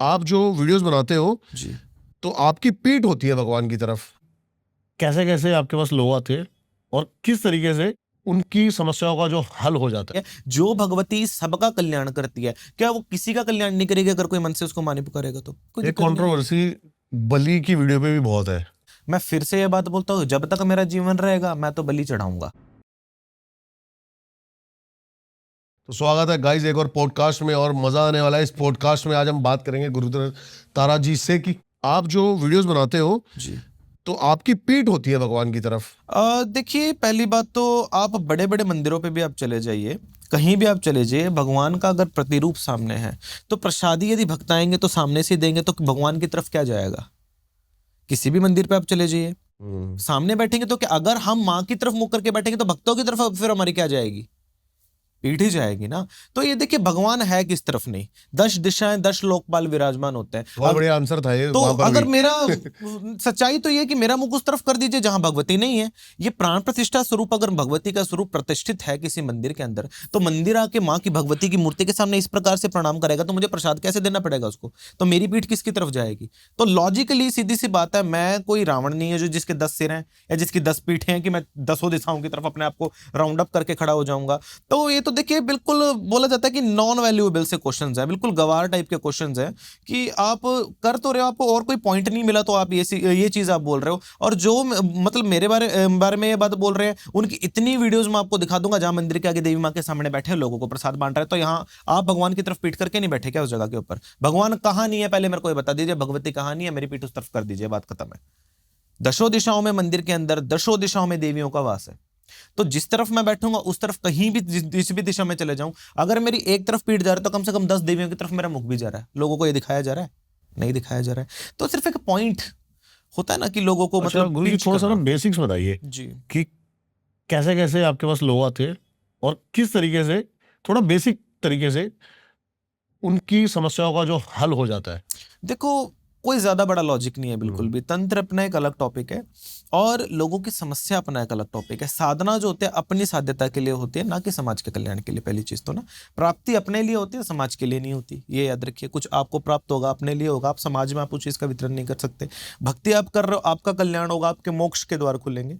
आप जो वीडियोस बनाते हो जी। तो आपकी पीठ होती है भगवान की तरफ। कैसे कैसे आपके पास लोग आते हैं और किस तरीके से उनकी समस्याओं का जो हल हो जाता है? जो भगवती सबका कल्याण करती है, क्या वो किसी का कल्याण नहीं करेगी अगर कोई मन से उसको मानी पुकारेगा तो? कोई ये दिक्कत नहीं है। कंट्रोवर्सी बलि की वीडियो पे भी बहुत है। मैं फिर से ये बात बोलता हूँ, जब तक मेरा जीवन रहेगा मैं तो बलि चढ़ाऊंगा। तो स्वागत है गाइस एक और पॉडकास्ट में, और मजा आने वाला है इस पॉडकास्ट में। आज हम बात करेंगे गुरुदेव तारा जी से कि आप जो वीडियोस बनाते हो जी। तो आपकी पीठ होती है भगवान की तरफ। देखिए, पहली बात तो आप बड़े बड़े मंदिरों पे भी आप चले जाइए, कहीं भी आप चले जाइए, भगवान का अगर प्रतिरूप सामने है तो प्रसादी यदि भक्त आएंगे तो सामने से देंगे, तो भगवान की तरफ क्या जाएगा? किसी भी मंदिर पे आप चले जाइए, सामने बैठेंगे तो क्या? अगर हम माँ की तरफ मुख करके बैठेंगे तो भक्तों की तरफ फिर हमारी क्या जाएगी? पीठ ही जाएगी ना। तो ये देखिए, भगवान है किस तरफ नहीं, 10 दिशाएं 10 लोकपाल विराजमान होते हैं। बहुत बढ़िया आंसर था ये तो वहां पर अगर भी। मेरा सच्चाई तो ये कि मेरा मुख उस तरफ कर दीजिए जहां भगवती नहीं है। ये प्राण प्रतिष्ठा स्वरूप, अगर भगवती का स्वरूप प्रतिष्ठित है किसी मंदिर के अंदर, तो मंदिर आके माँ की भगवती की मूर्ति के सामने इस प्रकार से प्रणाम करेगा तो मुझे प्रसाद कैसे देना पड़ेगा उसको? तो मेरी पीठ किसकी तरफ जाएगी? तो लॉजिकली सीधी सी बात है, मैं कोई रावण नहीं है जो जिसके 10 सिर हैं या जिसकी 10 पीठें हैं कि मैं 10 दिशाओं की तरफ अपने आप को राउंड अप करके खड़ा हो जाऊंगा। तो ये तो देखिए, बिल्कुल बोला जाता है कि नॉन वैल्यूएबल से क्वेश्चंस हैं, बिल्कुल गवार टाइप के क्वेश्चंस हैं कि आप कर तो रहे हो, आपको और कोई पॉइंट नहीं मिला तो आप ये चीज आप बोल रहे हो। और जो मतलब मेरे बारे में ये बात बोल रहे हैं, उनकी इतनी वीडियोस मैं आपको दिखा दूंगा जहां मंदिर के आगे देवी माँ के सामने बैठे लोगों को प्रसाद बांट रहे हैं। तो यहाँ आप भगवान की तरफ पीठ करके नहीं बैठे क्या उस जगह के ऊपर? भगवान कहाँ नहीं है पहले मेरे को ये बता दीजिए, भगवती कहाँ नहीं है, मेरी पीठ उस तरफ कर दीजिए, बात खत्म है। दशों दिशाओं में मंदिर के अंदर दशों दिशाओं में देवियों का वास है। तो जिस तरफ मैं बैठूंगा उस तरफ कहीं भी जिस भी दिशा में चले जाऊं, अगर मेरी एक तरफ पीठ जा रहा है तो कम से कम 10 देवियों की तरफ मेरा मुख भी जा रहा है। लोगों को ये दिखाया जा रहा है? नहीं दिखाया जा रहा है। तो सिर्फ एक पॉइंट होता है ना कि लोगों को अच्छा मतलब गुरु जी, पिंच थोड़ा सा ना करना। बेसिक्स बताइए जी। कि कैसे कैसे आपके पास लोग आते हैं और किस तरीके से, थोड़ा बेसिक तरीके से उनकी समस्याओं का जो हल हो जाता है। देखो, कोई ज्यादा बड़ा लॉजिक नहीं है बिल्कुल भी। तंत्र अपना एक अलग टॉपिक है और लोगों की समस्या अपना एक अलग टॉपिक है। साधना जो होती है अपनी साध्यता के लिए होती है, ना कि समाज के कल्याण के लिए। पहली चीज तो ना, प्राप्ति अपने लिए होती है, समाज के लिए नहीं होती। ये याद रखिए, कुछ आपको प्राप्त होगा अपने लिए होगा, आप समाज में आप उस चीज का वितरण नहीं कर सकते। भक्ति आप कर रहे हो, आपका कल्याण होगा, आपके मोक्ष के द्वार खुलेंगे,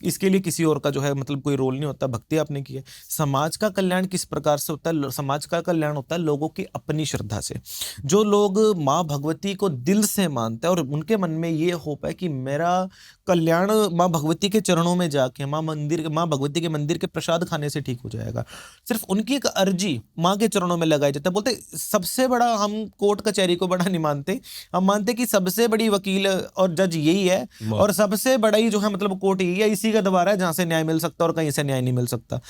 इसके लिए किसी और का जो है मतलब कोई रोल नहीं होता। भक्ति आपने की है। समाज का कल्याण किस प्रकार से होता है? समाज का कल्याण होता है लोगों की अपनी श्रद्धा से। जो लोग माँ भगवती को दिल से मानते हैं और उनके मन में ये होप है कि मेरा कल्याण माँ भगवती के चरणों में जाके माँ भगवती के मंदिर के प्रसाद खाने से ठीक हो जाएगा, सिर्फ उनकी एक अर्जी माँ के चरणों में लगाई जाता है। बोलते सबसे बड़ा, हम कोर्ट कचहरी को बड़ा नहीं मानते, हम मानते कि सबसे बड़ी वकील और जज यही है, और सबसे बड़ा ही जो है मतलब कोर्ट यही है। इसी का द्वार है जहां से न्याय मिल सकता है और कहीं से न्याय नहीं मिल सकता।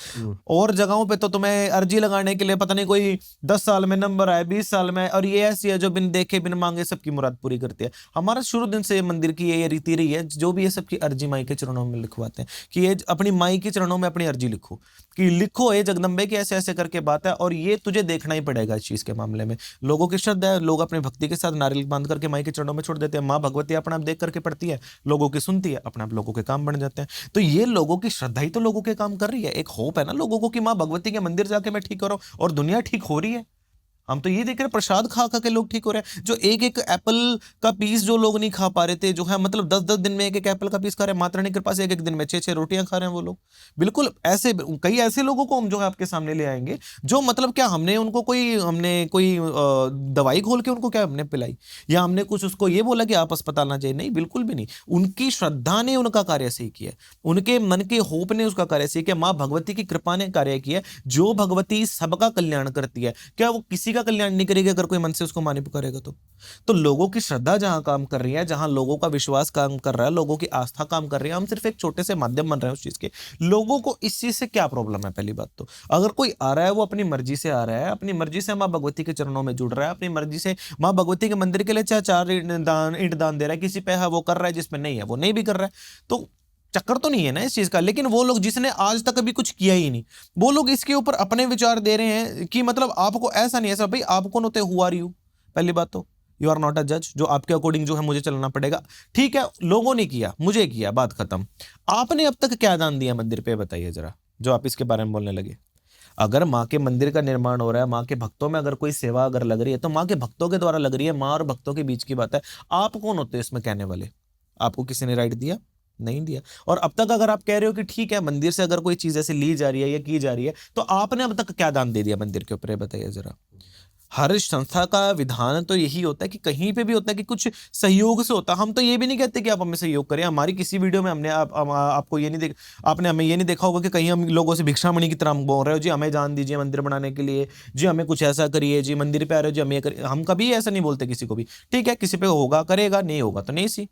और जगहों पे तो तुम्हें अर्जी लगाने के लिए पता नहीं कोई 10 साल में नंबर आए, 20 साल में, और ये ऐसी है जो बिन देखे बिन मांगे सबकी मुराद पूरी करती है। हमारा शुरू दिन से मंदिर की ये रीति रही है, जो भी ये सबकी अर्जी माई के चरणों में लिखवाते हैं कि ये अपनी माई के चरणों में अपनी अर्जी लिखो, कि लिखो ये जगदम्बे की ऐसे ऐसे करके बात है, और ये तुझे देखना ही पड़ेगा इस चीज के मामले में। लोगों की श्रद्धा है, लोग अपनी भक्ति के साथ नारियल बांध करके माई के चरणों में छोड़ देते हैं। माँ भगवती अपने आप देख करके पढ़ती है, लोगों की सुनती है, अपने आप लोगों के काम बन जाते हैं। तो ये लोगों की श्रद्धा ही तो लोगों के काम कर रही है। एक होप है ना लोगों को कि माँ भगवती के मंदिर जाके मैं ठीक हो रहा हूं, और दुनिया ठीक हो रही है। हम तो ये देख रहे हैं, प्रसाद खा खा के लोग ठीक हो रहे हैं। जो एक एक एप्पल का पीस जो लोग नहीं खा पा रहे थे, जो है मतलब 10-10 दिन में एक एक एप्पल का पीस खा रहे हैं, माता रानी के पास एक एक दिन में 6-6 रोटियां खा रहे हैं वो लोग। बिल्कुल ऐसे कई ऐसे लोगों को हम जो है आपके सामने ले आएंगे, जो मतलब क्या हमने कोई दवाई घोल के उनको क्या हमने पिलाई, या हमने कुछ उसको ये बोला कि आप अस्पताल ना जाइए? नहीं, बिल्कुल भी नहीं। उनकी श्रद्धा ने उनका कार्य सही किया, उनके मन के होप ने उसका कार्य सही किया, माँ भगवती की कृपा ने कार्य किया। जो भगवती सबका कल्याण करती है, क्या वो किसी का कल्याण नहीं करेगी अगर कोई मन से उसको मानी पुकारेगा तो लोगों की श्रद्धा जहां काम कर रही है, जहां लोगों का विश्वास काम कर रहा है, लोगों की आस्था काम कर रही है, हम सिर्फ एक छोटे से माध्यम बन रहे हैं उस चीज के। लोगों को इस चीज से क्या प्रॉब्लम है? पहली बात तो, अगर कोई आ रहा है वो अपनी मर्जी से आ रहा है, अपनी मर्जी से माँ भगवती के चरणों में जुड़ रहा है, अपनी मर्जी से माँ भगवती के मंदिर के लिए चाहे 4 ईंट दान दे रहा है, किसी पे है वो कर रहा है, जिसमें नहीं है वो नहीं भी कर रहा है, तो चक्कर तो नहीं है ना इस चीज का। लेकिन वो लोग जिसने आज तक अभी कुछ किया ही नहीं, वो लोग इसके ऊपर अपने विचार दे रहे हैं कि मतलब आपको ऐसा नहीं, ऐसा भाई आप कौन होते, हु आर यू? पहली बात तो यू आर नॉट अ जज, जो आपके अकॉर्डिंग जो है मुझे चलना पड़ेगा। ठीक है, लोगों ने किया, मुझे किया, बात खत्म। आपने अब तक क्या दान दिया मंदिर पे, बताइए जरा, जो आप इसके बारे में बोलने लगे। अगर माँ के मंदिर का निर्माण हो रहा है, माँ के भक्तों में अगर कोई सेवा अगर लग रही है तो माँ के भक्तों के द्वारा लग रही है, माँ और भक्तों के बीच की बात है। आप कौन होते हैं इसमें कहने वाले? आपको किसी ने राइट दिया? नहीं दिया। और अब तक अगर आप कह रहे हो कि ठीक है मंदिर से अगर कोई चीज ऐसे ली जा रही है या की जा रही है, तो आपने अब तक क्या दान दे दिया मंदिर के ऊपर, बताइए जरा। हर संस्था का विधान तो यही होता है कि कहीं पे भी होता है कि कुछ सहयोग से होता है। हम तो ये भी नहीं कहते कि आप हमें सहयोग करें। हमारी किसी वीडियो में हमने आपको ये नहीं देख आपने हमें ये नहीं देखा होगा कि कहीं हम लोगों से भिक्षामणि की तरह बोल रहे हो, जी हमें जान दीजिए मंदिर बनाने के लिए, जी हमें कुछ ऐसा करिए, जी मंदिर पे आ रहे हो, जी हमें करिए। हम कभी ऐसा नहीं बोलते किसी को भी। ठीक है, किसी पे होगा करेगा, नहीं होगा तो नहीं सी।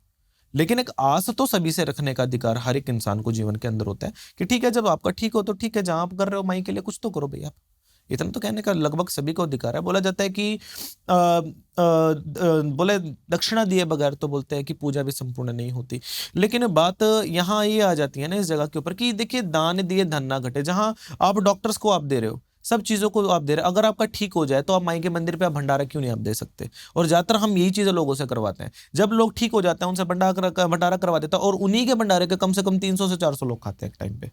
लेकिन एक आस तो सभी से रखने का अधिकार हर एक इंसान को जीवन के अंदर होता है कि ठीक है जब आपका ठीक हो तो ठीक है, जहां आप कर रहे हो माई के लिए कुछ तो करो भाई आप। इतना तो कहने का लगभग सभी को अधिकार है। बोला जाता है कि बोले दक्षिणा दिए बगैर तो बोलते हैं कि पूजा भी संपूर्ण नहीं होती। लेकिन बात यहाँ ये आ जाती है ना इस जगह के ऊपर कि देखिए दान दिए धन ना घटे। जहां आप डॉक्टर्स को आप दे रहे हो, सब चीजों को आप दे रहे हो, अगर आपका ठीक हो जाए तो आप माई के मंदिर पे आप भंडारा क्यों नहीं आप दे सकते? और ज्यादातर हम यही चीजें लोगों से करवाते हैं। जब लोग ठीक हो जाते हैं उनसे भंडारा करवा देता है, और उन्हीं के भंडारे के कम से कम 300 से 400 लोग खाते हैं एक टाइम पे।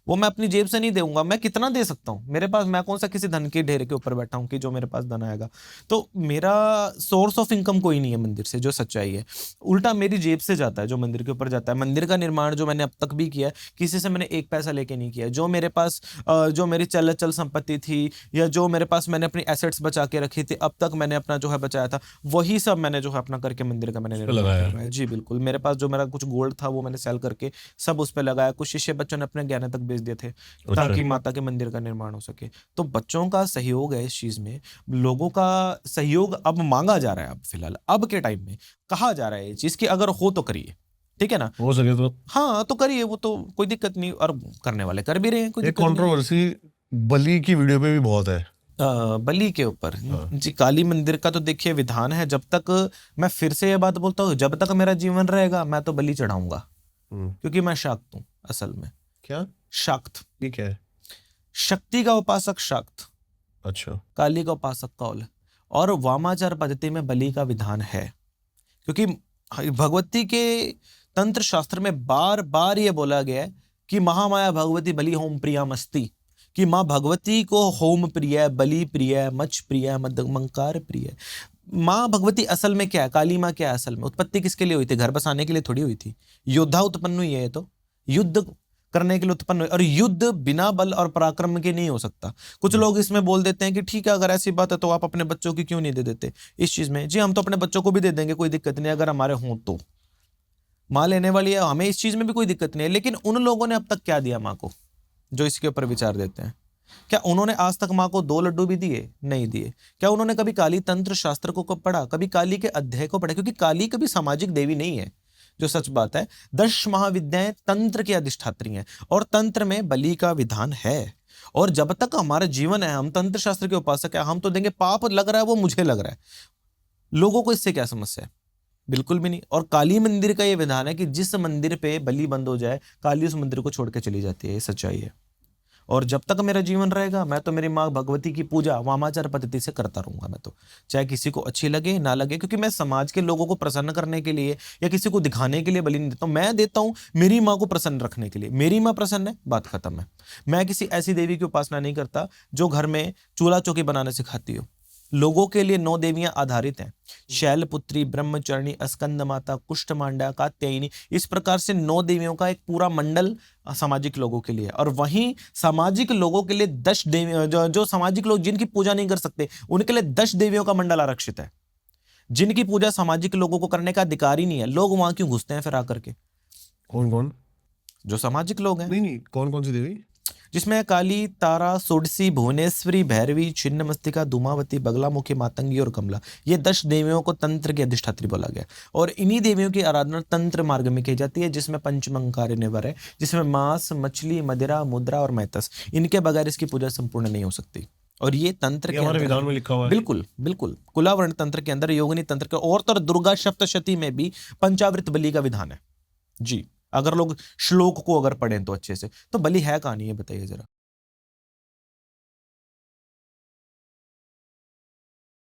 वो मैं अपनी जेब से नहीं दूंगा, मैं कितना दे सकता हूँ? मेरे पास, मैं कौन सा किसी धन के ढेर के ऊपर बैठा हूँ कि जो मेरे पास धन आएगा। तो मेरा सोर्स ऑफ इनकम कोई नहीं है मंदिर से, जो सच्चाई है। उल्टा मेरी जेब से जाता है जो मंदिर के ऊपर जाता है। मंदिर का निर्माण जो मैंने अब तक भी किया है, किसी से मैंने एक पैसा लेके नहीं किया। जो मेरे पास जो मेरी चल संपत्ति थी या जो मेरे पास मैंने अपनी एसेट्स बचा के रखी थी, अब तक मैंने अपना जो है बचाया था, वही सब मैंने जो है अपना करके मंदिर का मैंने निर्माण करवाया। जी बिल्कुल। मेरे पास जो मेरा कुछ गोल्ड था वो मैंने सेल करके सब उस पर लगाया। कुछ शिष्य बच्चों ने अपने गहने तक बेच दिए थे ताकि माता के मंदिर का निर्माण हो सके। तो बच्चों का सहयोग है इस चीज में, लोगों का सहयोग अब मांगा जा रहा है। अब फिलहाल अब के टाइम में कहा जा रहा है ये चीज कि अगर हो तो करिए, ठीक है ना, हो सके तो। हाँ तो करिए, वो तो कोई दिक्कत नहीं, और करने वाले कर भी रहे हैं, कोई एक कंट्रोवर्सी बलि की वीडियो पे भी बहुत है, बलि के ऊपर। जी काली मंदिर का तो देखिए विधान है, जब तक, मैं फिर से ये बात बोलता हूँ, जब तक मेरा जीवन रहेगा मैं तो बलि चढ़ाऊंगा, क्योंकि मैं शाक्त हूँ असल में। क्या शाक्त? ठीक है, शक्ति का उपासक शाक्त, अच्छा, काली का उपासक कौल, और वामाचार पद्धति में बलि का विधान है। क्योंकि भगवती के तंत्र शास्त्र में बार बार ये बोला गया है कि महामाया भगवती बलि होम प्रिया मस्ती, कि माँ भगवती को होम प्रिय, बलि प्रिय, मच्छ प्रिय, मंकार प्रिय। माँ भगवती असल में क्या है? काली माँ क्या है असल में? उत्पत्ति किसके लिए हुई थी? घर बसाने के लिए थोड़ी हुई थी। योद्धा उत्पन्न हुई है, तो युद्ध करने के लिए उत्पन्न हुई, और युद्ध बिना बल और पराक्रम के नहीं हो सकता। कुछ लोग इसमें बोल देते हैं कि ठीक है अगर ऐसी बात है तो आप अपने बच्चों की क्यों नहीं दे देते इस चीज में? जी हम तो अपने बच्चों को भी दे देंगे, कोई दिक्कत नहीं, अगर हमारे हों तो। माँ लेने वाली है, हमें इस चीज में भी कोई दिक्कत नहीं है। लेकिन उन लोगों ने अब तक क्या दिया माँ को, जो इसके ऊपर विचार देते हैं? क्या उन्होंने आज तक माँ को 2 लड्डू भी दिए? नहीं दिए। क्या उन्होंने कभी काली तंत्र शास्त्र को पढ़ा? कभी काली के अध्याय को पढ़ा? क्योंकि काली कभी सामाजिक देवी नहीं है, जो सच बात है। 10 महाविद्याएं तंत्र की अधिष्ठात्री हैं, और तंत्र में बलि का विधान है। और जब तक हमारा जीवन है, हम तंत्र शास्त्र के उपासक है, हम तो देंगे। पाप लग रहा है वो मुझे लग रहा है, लोगों को इससे क्या समस्या है? बिल्कुल भी नहीं। और काली मंदिर का ये विधान है कि जिस मंदिर पे बलि बंद हो जाए, काली उस मंदिर को छोड़ के चली जाती है, ये सच्चाई है। और जब तक मेरा जीवन रहेगा मैं तो मेरी माँ भगवती की पूजा वामाचार पद्धति से करता रहूंगा। मैं तो, चाहे किसी को अच्छी लगे ना लगे, क्योंकि मैं समाज के लोगों को प्रसन्न करने के लिए या किसी को दिखाने के लिए बलि नहीं देता हूं। मैं देता हूं मेरी माँ को प्रसन्न रखने के लिए। मेरी माँ प्रसन्न है, बात खत्म है। मैं किसी ऐसी देवी की उपासना नहीं करता जो घर में चूल्हा चौकी बनाने सिखाती हो। लोगों के लिए 9 देवियां आधारित हैं, शैलपुत्री, ब्रह्मचरणी, स्कंद माता, कुष्ठमांडा, कात्यायनी। इस प्रकार से 9 देवियों का एक पूरा मंडल सामाजिक लोगों के लिए। और वहीं सामाजिक लोगों के लिए 10 देवियों, जो सामाजिक लोग जिनकी पूजा नहीं कर सकते, उनके लिए 10 देवियों का मंडल आरक्षित है, जिनकी पूजा सामाजिक लोगों को करने का अधिकार ही नहीं है। लोग वहां क्यों घुसते हैं फिर आकर के? कौन कौन? जो सामाजिक लोग हैं। नहीं, कौन कौन सी देवी? जिसमें काली, तारा, सोडसी, भुवनेश्वरी, भैरवी, छिन्नमस्तिका, धूमावती, बगलामुखी, मातंगी और कमला। ये 10 देवियों को तंत्र की अधिष्ठात्री बोला गया। और इन्हीं देवियों की आराधना तंत्र मार्ग में की जाती है, जिसमें पंचमंकार निवर है, जिसमें मांस, मछली, मदिरा, मुद्रा और मैतस, इनके बगैर इसकी पूजा संपूर्ण नहीं हो सकती। और ये तंत्र के हमारे विधान में लिखा हुआ है। बिल्कुल बिल्कुल। कुलावर्ण तंत्र के अंदर, योगिनी तंत्र के, और तो दुर्गा सप्तशती में भी पंचावृत बलि का विधान है। जी अगर लोग श्लोक को अगर पढ़ें तो अच्छे से, तो बलि है कहानी है, बताइए जरा।